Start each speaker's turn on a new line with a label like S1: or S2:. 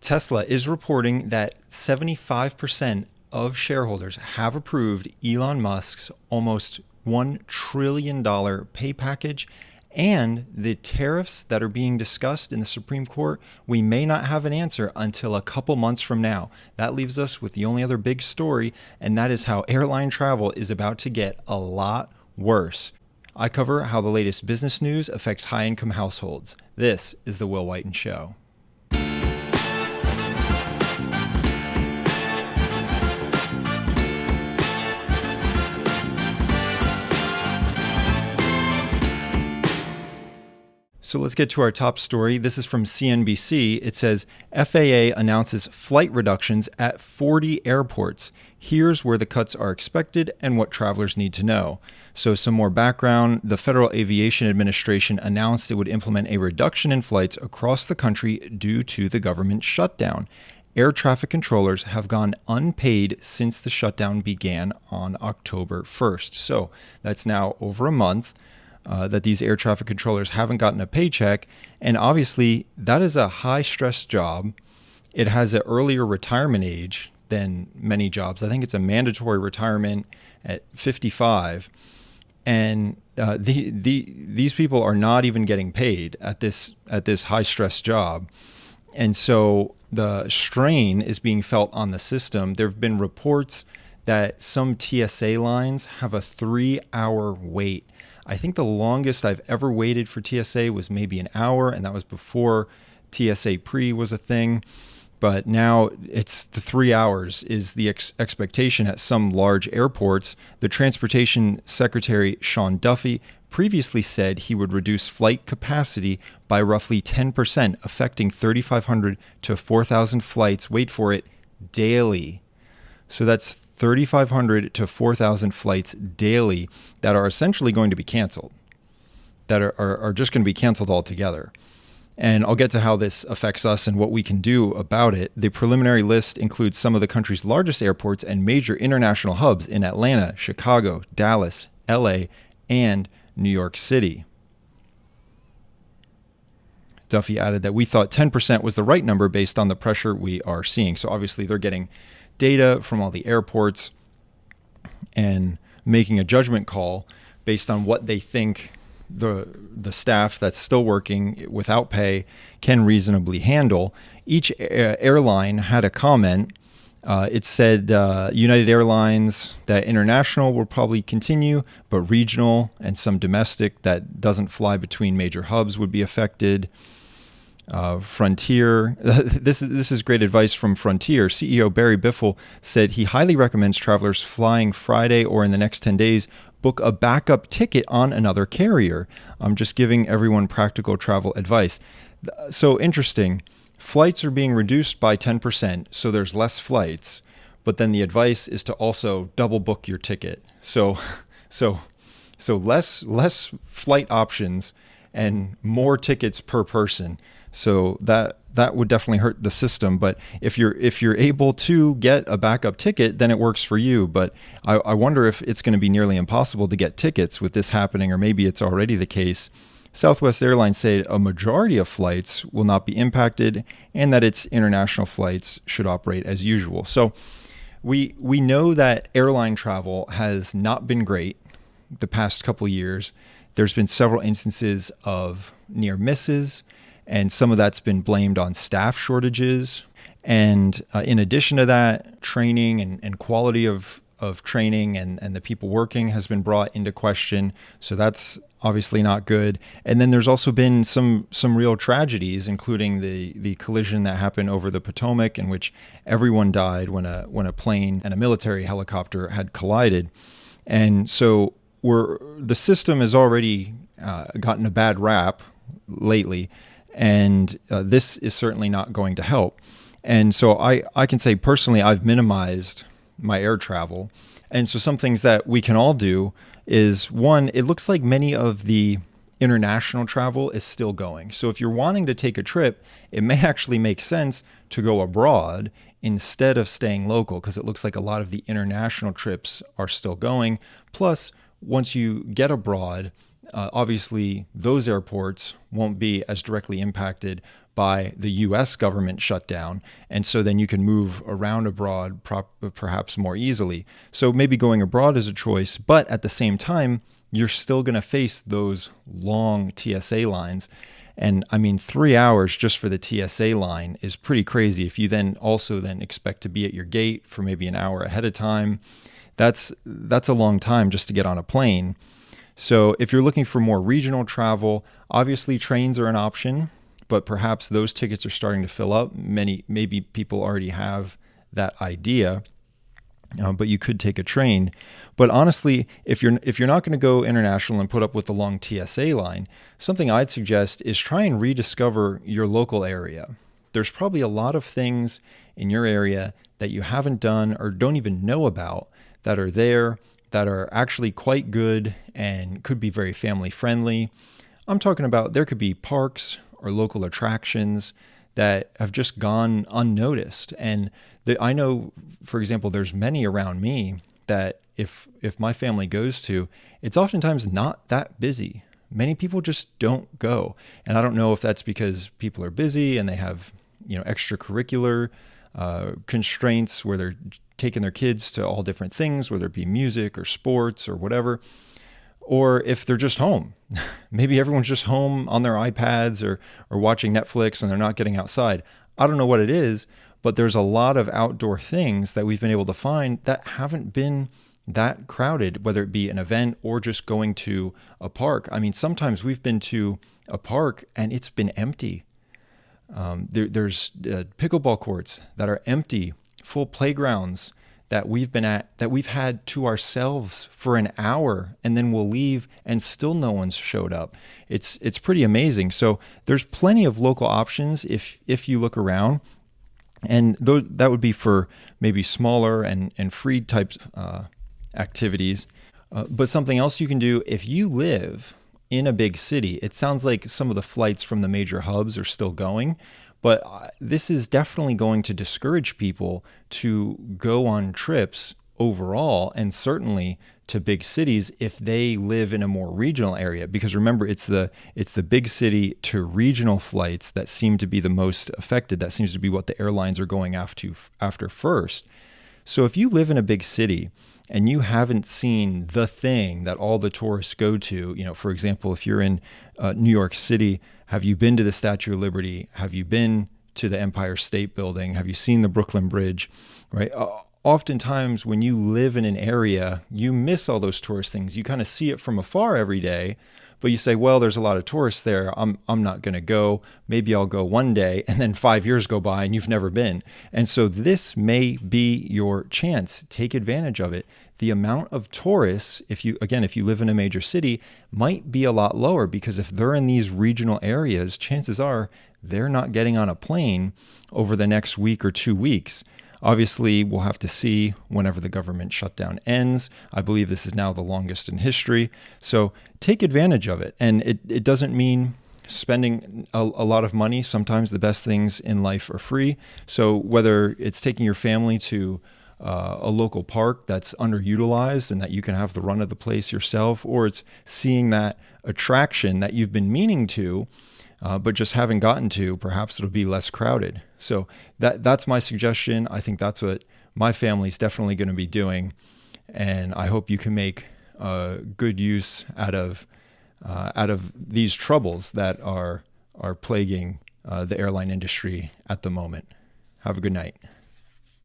S1: Tesla is reporting that 75% of shareholders have approved Elon Musk's almost $1 trillion pay package, and the tariffs that are being discussed in the Supreme Court, we may not have an answer until a couple months from now. That leaves us with the only other big story, and that is how airline travel is about to get a lot worse. I cover how the latest business news affects high-income households. This is The Will Whiten Show. So let's get to our top story. This is from CNBC. It says, FAA announces flight reductions at 40 airports. Here's where the cuts are expected and what travelers need to know. So some more background. The Federal Aviation Administration announced it would implement a reduction in flights across the country due to the government shutdown. Air traffic controllers have gone unpaid since the shutdown began on October 1st. So that's now over a month. That these air traffic controllers haven't gotten a paycheck. And obviously, that is a high-stress job. It has an earlier retirement age than many jobs. I think it's a mandatory retirement at 55. And these people are not even getting paid at this high-stress job. And so the strain is being felt on the system. There have been reports that some TSA lines have a 3-hour wait. I think the longest I've ever waited for TSA was maybe an hour, and that was before TSA pre was a thing. But now it's the 3 hours is the expectation at some large airports. The Transportation Secretary, Sean Duffy, previously said he would reduce flight capacity by roughly 10%, affecting 3,500 to 4,000 flights, wait for it, daily. So that's 3,500 to 4,000 flights daily that are essentially going to be canceled, that are just going to be canceled altogether. And I'll get to how this affects us and what we can do about it. The preliminary list includes some of the country's largest airports and major international hubs in Atlanta, Chicago, Dallas, LA, and New York City. Duffy added that we thought 10% was the right number based on the pressure we are seeing. So obviously they're getting data from all the airports and making a judgment call based on what they think the staff that's still working without pay can reasonably handle. Each airline had a comment. It said United Airlines that international will probably continue, but regional and some domestic that doesn't fly between major hubs would be affected. Frontier, this is great advice from Frontier. CEO Barry Biffle said he highly recommends travelers flying Friday or in the next 10 days book a backup ticket on another carrier. I'm just giving everyone practical travel advice. So interesting. Flights are being reduced by 10%, so there's less flights, but then the advice is to also double book your ticket. So less flight options and more tickets per person. So that would definitely hurt the system. But if you're able to get a backup ticket, then it works for you. But I wonder if it's going to be nearly impossible to get tickets with this happening, or maybe it's already the case. Southwest Airlines said a majority of flights will not be impacted and that its international flights should operate as usual. So we know that airline travel has not been great the past couple years. There's been several instances of near misses, and some of that's been blamed on staff shortages. And in addition to that, training and quality of training and the people working has been brought into question. So that's obviously not good. And then there's also been some real tragedies, including the collision that happened over the Potomac, in which everyone died when a plane and a military helicopter had collided. And so the system has already gotten a bad rap lately. And this is certainly not going to help. And so I can say personally, I've minimized my air travel. And so some things that we can all do is, one, it looks like many of the international travel is still going. So if you're wanting to take a trip, it may actually make sense to go abroad instead of staying local, because it looks like a lot of the international trips are still going. Plus, once you get abroad, Obviously, those airports won't be as directly impacted by the US government shutdown. And so then you can move around abroad perhaps more easily. So maybe going abroad is a choice, but at the same time, you're still going to face those long TSA lines. And I mean, 3 hours just for the TSA line is pretty crazy. If you then also then expect to be at your gate for maybe an hour ahead of time, that's a long time just to get on a plane. So if you're looking for more regional travel, obviously trains are an option, but perhaps those tickets are starting to fill up. Maybe people already have that idea, but you could take a train. But honestly, if you're not going to go international and put up with the long TSA line, something I'd suggest is try and rediscover your local area. There's probably a lot of things in your area that you haven't done or don't even know about that are there, that are actually quite good and could be very family friendly. I'm talking about there could be parks or local attractions that have just gone unnoticed. And I know, for example, there's many around me that if my family goes to, it's oftentimes not that busy. Many people just don't go. And I don't know if that's because people are busy and they have, extracurricular constraints where they're taking their kids to all different things, whether it be music or sports or whatever, or if they're just home. Maybe everyone's just home on their iPads or watching Netflix and they're not getting outside. I don't know what it is, but there's a lot of outdoor things that we've been able to find that haven't been that crowded, whether it be an event or just going to a park. I mean, sometimes we've been to a park and it's been empty. There's pickleball courts that are empty, full playgrounds that we've been at, that we've had to ourselves for an hour, and then we'll leave and still no one's showed up. It's pretty amazing. So there's plenty of local options if you look around, and that would be for maybe smaller and free types activities. But something else you can do if you live in a big city, it sounds like some of the flights from the major hubs are still going, but this is definitely going to discourage people to go on trips overall, and certainly to big cities if they live in a more regional area. Because remember, it's the big city to regional flights that seem to be the most affected. That seems to be what the airlines are going after first. So if you live in a big city and you haven't seen the thing that all the tourists go to, for example, if you're in New York City, have you been to the Statue of Liberty? Have you been to the Empire State Building? Have you seen the Brooklyn Bridge? Right? Oftentimes when you live in an area, you miss all those tourist things. You kind of see it from afar every day, but you say, well, there's a lot of tourists there. I'm not going to go. Maybe I'll go one day, and then 5 years go by and you've never been. And so this may be your chance. Take advantage of it. The amount of tourists, if you live in a major city, might be a lot lower, because if they're in these regional areas, chances are they're not getting on a plane over the next week or 2 weeks. Obviously, we'll have to see whenever the government shutdown ends. I believe this is now the longest in history. So take advantage of it. And it doesn't mean spending a lot of money. Sometimes the best things in life are free. So whether it's taking your family to a local park that's underutilized and that you can have the run of the place yourself, or it's seeing that attraction that you've been meaning to, but just haven't gotten to, perhaps it'll be less crowded. So that's my suggestion. I think that's what my family's definitely going to be doing. And I hope you can make good use out of these troubles that are plaguing the airline industry at the moment. Have a good night.